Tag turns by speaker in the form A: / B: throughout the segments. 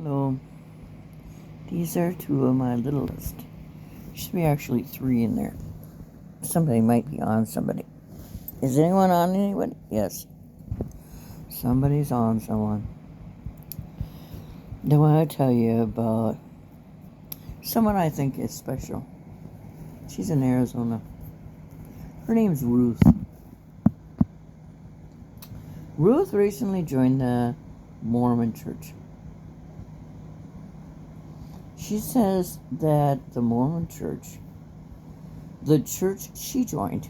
A: Hello. These are two of my littlest. There should be actually three in there. Somebody might be on somebody. Is anyone on anybody? Yes. Somebody's on someone. I want to tell you about someone I think is special. She's in Arizona. Her name's Ruth. Ruth recently joined the Mormon church. She says that the Mormon church, the church she joined,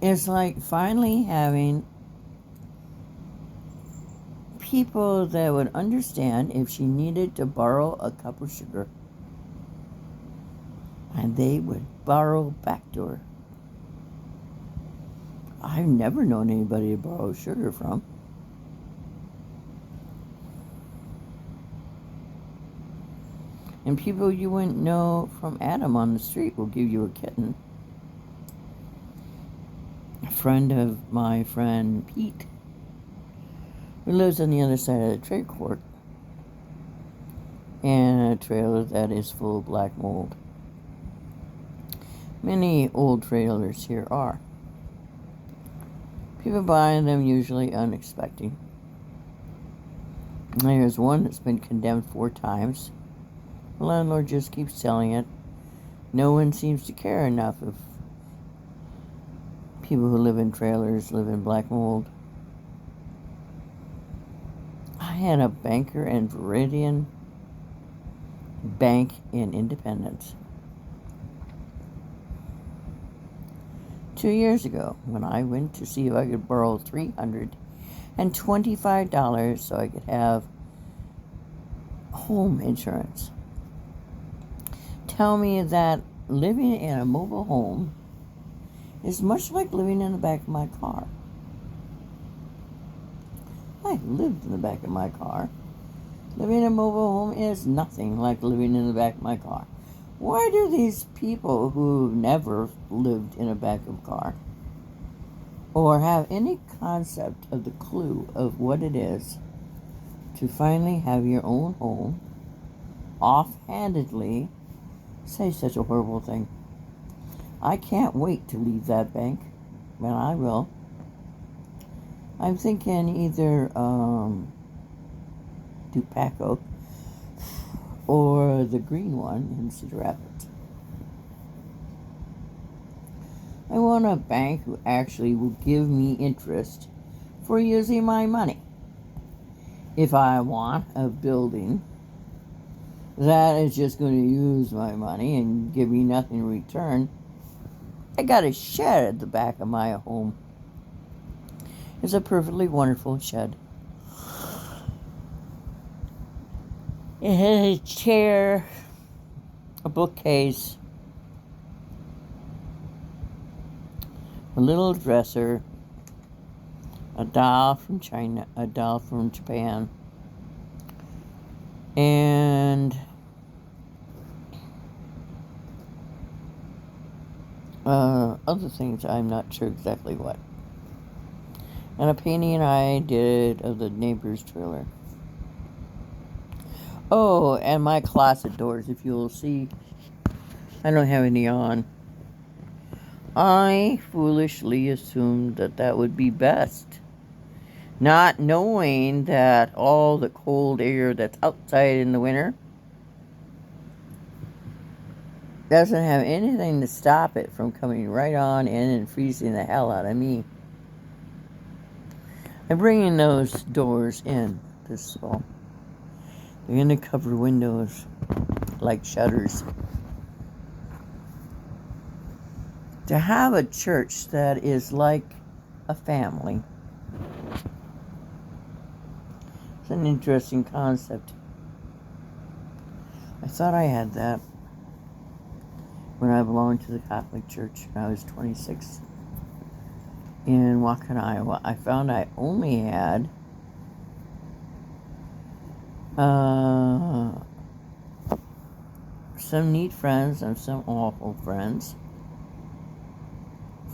A: is like finally having people that would understand if she needed to borrow a cup of sugar. And they would borrow back to her. I've never known anybody to borrow sugar from. And people you wouldn't know from Adam on the street will give you a kitten. A friend of my friend Pete, who lives on the other side of the trade court, and a trailer that is full of black mold. Many old trailers here are. People buying them usually unexpected. There's one that's been condemned 4 times. The landlord just keeps selling it. No one seems to care enough if people who live in trailers live in black mold. I had a banker in Viridian Bank in Independence 2 years ago when I went to see if I could borrow $325 so I could have home insurance. Tell me that living in a mobile home is much like living in the back of my car. I lived in the back of my car. Living in a mobile home is nothing like living in the back of my car. Why do these people who've never lived in a back of a car or have any concept of the clue of what it is to finally have your own home offhandedly say such a horrible thing? I can't wait to leave that bank, and I will. I'm thinking either Dupaco or the green one in Cedar Rapids. I want a bank who actually will give me interest for using my money. If I want a building that is just going to use my money and give me nothing in return, I got a shed at the back of my home. It's a perfectly wonderful shed. It has a chair, a bookcase, a little dresser, a doll from China, a doll from Japan, and other things I'm not sure exactly what. And a painting I did of the neighbor's trailer. Oh, and my closet doors, if you'll see, I don't have any on. I foolishly assumed that would be best, not knowing that all the cold air that's outside in the winter doesn't have anything to stop it from coming right on in and freezing the hell out of me. I'm bringing those doors in this fall. They're going to cover windows like shutters. To have a church that is like a family. It's an interesting concept. I thought I had that when I belonged to the Catholic Church when I was 26 in Waukon, Iowa. I found I only had some neat friends and some awful friends.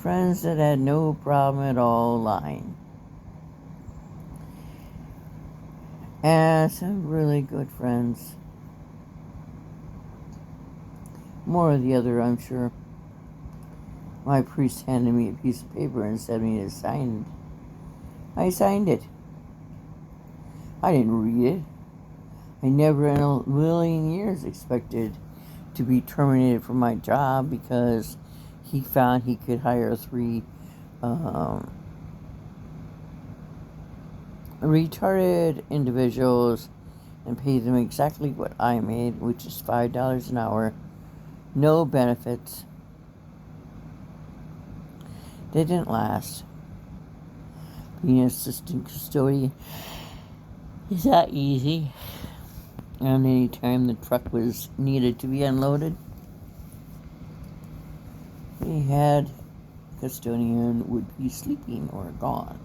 A: Friends that had no problem at all lying. and some really good friends. More of the other, I'm sure. My priest handed me a piece of paper and said me to sign it. I signed it. I didn't read it. I never in a million years expected to be terminated from my job because he found he could hire 3 retarded individuals and pay them exactly what I made, which is $5 an hour, no benefits. They didn't last. Being an assistant custodian is not easy. And any time the truck was needed to be unloaded, they had custodian would be sleeping or gone.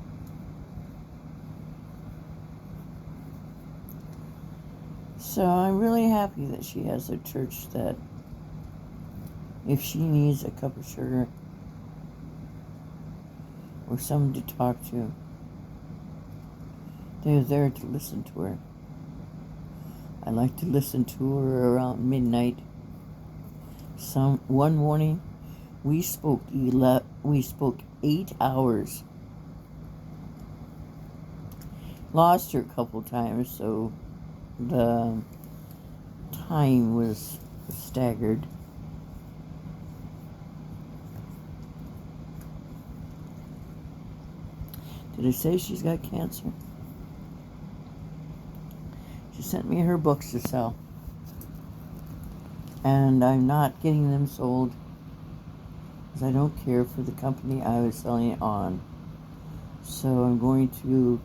A: So I'm really happy that she has a church that if she needs a cup of sugar or someone to talk to, they're there to listen to her. I like to listen to her around midnight. One morning, we spoke 8 hours. Lost her a couple times, so the time was staggered. Did I say she's got cancer? She sent me her books to sell. And I'm not getting them sold because I don't care for the company I was selling it on. So I'm going to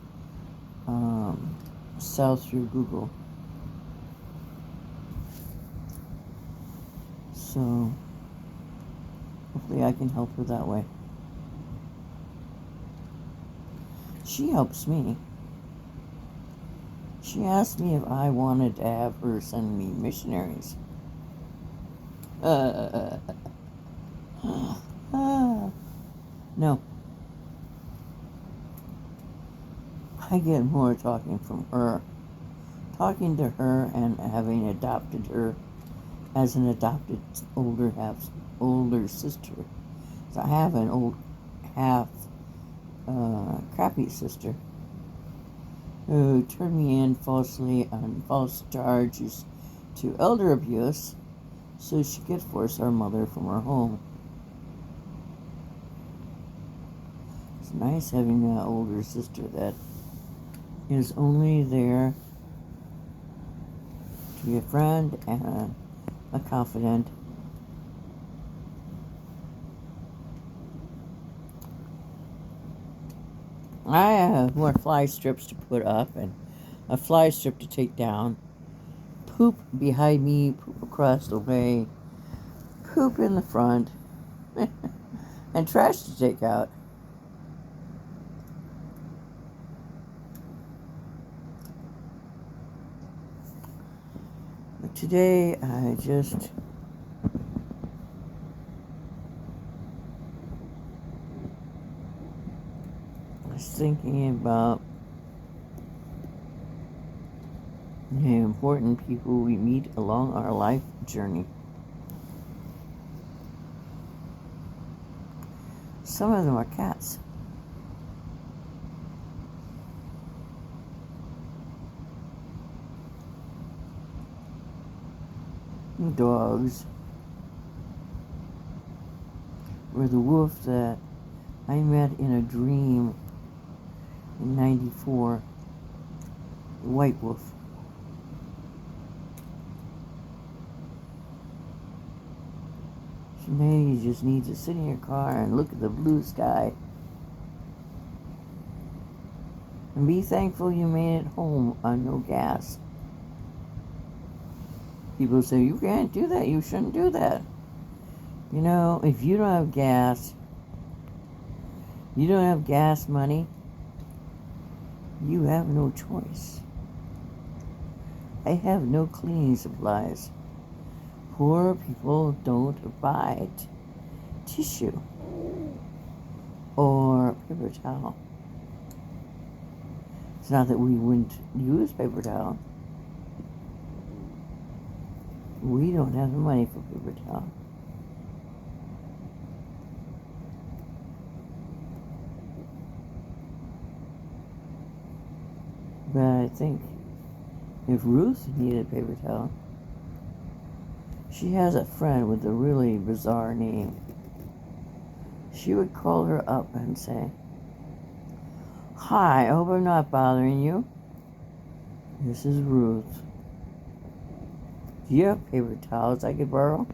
A: sell through Google. So hopefully I can help her that way. She helps me. She asked me if I wanted to have her send me missionaries. No. I get more talking from her. Talking to her and having adopted her as an adopted older sister. So I have an old half crappy sister who turned me in falsely on false charges to elder abuse so she could force our mother from her home. It's nice having an older sister that is only there to be a friend and a confidant. I have more fly strips to put up and a fly strip to take down. Poop behind me, poop across the way, poop in the front, and trash to take out. But today I just was thinking about the important people we meet along our life journey. Some of them are cats. Dogs. Or the wolf that I met in a dream in '94. The white wolf. Maybe you just need to sit in your car and look at the blue sky. And be thankful you made it home on no gas. People say, you can't do that, you shouldn't do that. You know, if you don't have gas, you don't have gas money, you have no choice. I have no cleaning supplies. Poor people don't buy tissue or paper towel. It's not that we wouldn't use paper towel. We don't have the money for paper towel. But I think if Ruth needed paper towel, she has a friend with a really bizarre name. She would call her up and say, "Hi, I hope I'm not bothering you. This is Ruth. Do you have paper towels I could borrow?"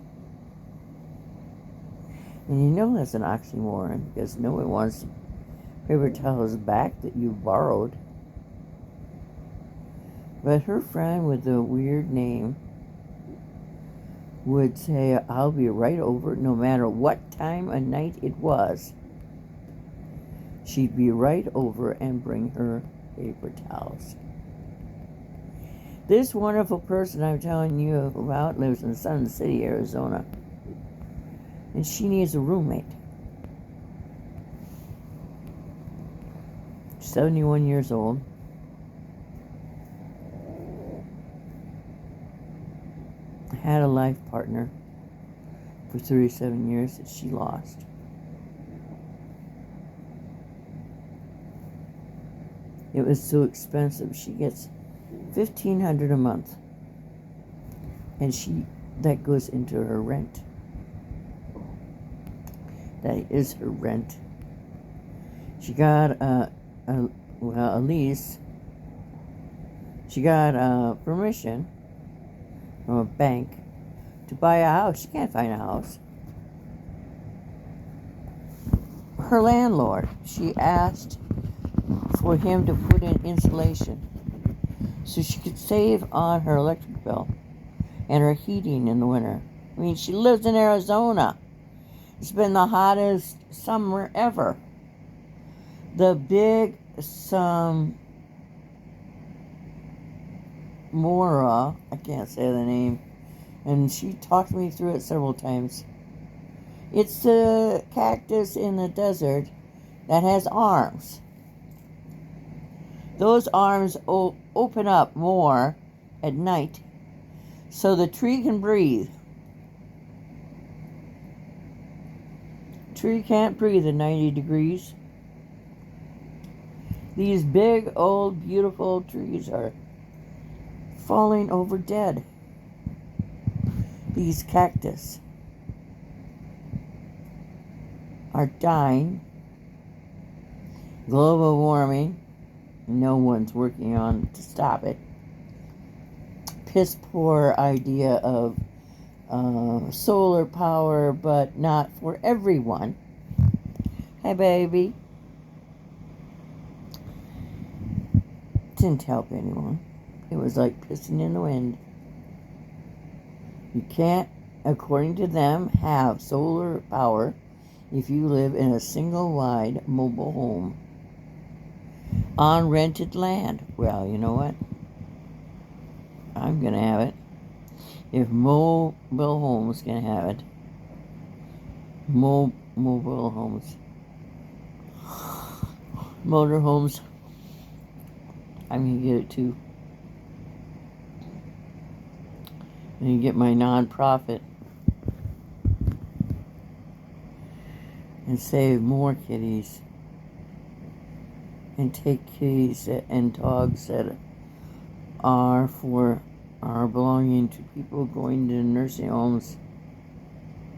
A: And you know that's an oxymoron, because no one wants paper towels back that you borrowed. But her friend with the weird name would say, "I'll be right over," no matter what time of night it was. She'd be right over and bring her paper towels. This wonderful person I'm telling you about lives in Suncity, Arizona. And she needs a roommate. 71 years old. Had a life partner for 37 years that she lost. It was so expensive. She gets $1,500 a month, and that goes into her rent. That is her rent. She got a lease. She got permission from a bank to buy a house. She can't find a house. Her landlord, she asked for him to put in insulation so she could save on her electric bill and her heating in the winter. I mean, she lives in Arizona. It's been the hottest summer ever. The big Mora, I can't say the name, and she talked me through it several times. It's the cactus in the desert that has arms. Those arms open up more at night so the tree can breathe. Tree can't breathe at 90 degrees. These big, old, beautiful trees are falling over dead. These cactus are dying. Global warming, no one's working on to stop it. Piss poor idea of solar power, but not for everyone. Hey, baby. Didn't help anyone. It was like pissing in the wind. You can't, according to them, have solar power if you live in a single-wide mobile home on rented land. Well, you know what? I'm going to have it. If mobile homes can have it. Mobile homes. Motorhomes. I'm going to get it too. And get my non-profit and save more kitties and take kitties and dogs that are belonging to people going to nursing homes,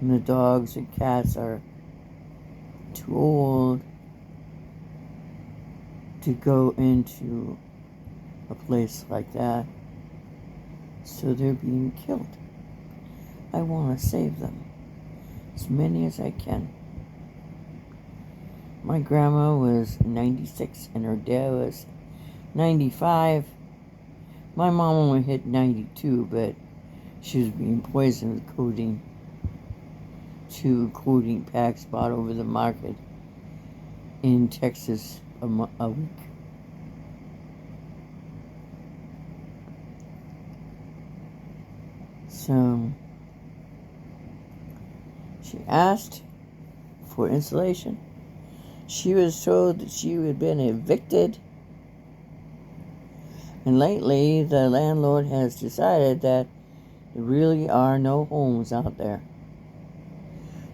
A: and the dogs and cats are too old to go into a place like that. So they're being killed. I want to save them, as many as I can. My grandma was 96 and her dad was 95. My mom only hit 92, but she was being poisoned with codeine. 2 codeine packs bought over the market in Texas a week. So she asked for insulation. She was told that she had been evicted And lately, the landlord has decided that there really are no homes out there.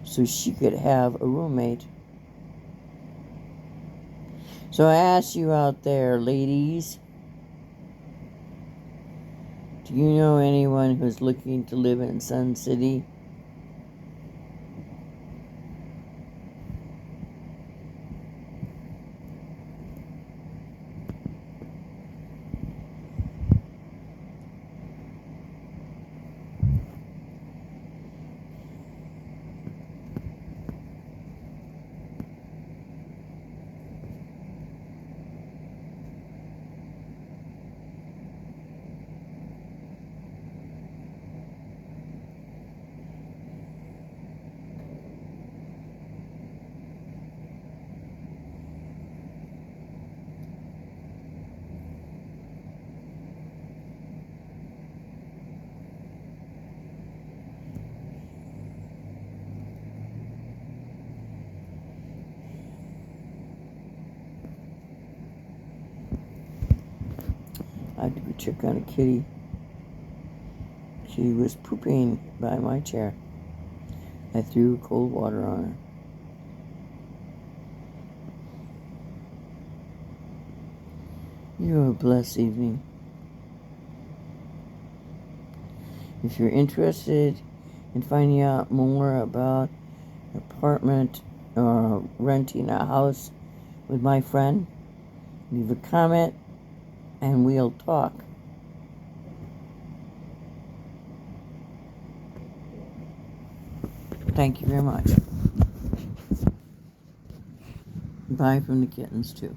A: So she could have a roommate. So I ask you out there, ladies, do you know anyone who's looking to live in Sun City? I had to go check on a kitty. She was pooping by my chair. I threw cold water on her. You have a blessed evening. If you're interested in finding out more about apartment or renting a house with my friend, leave a comment and we'll talk. Thank you very much. Bye from the kittens, too.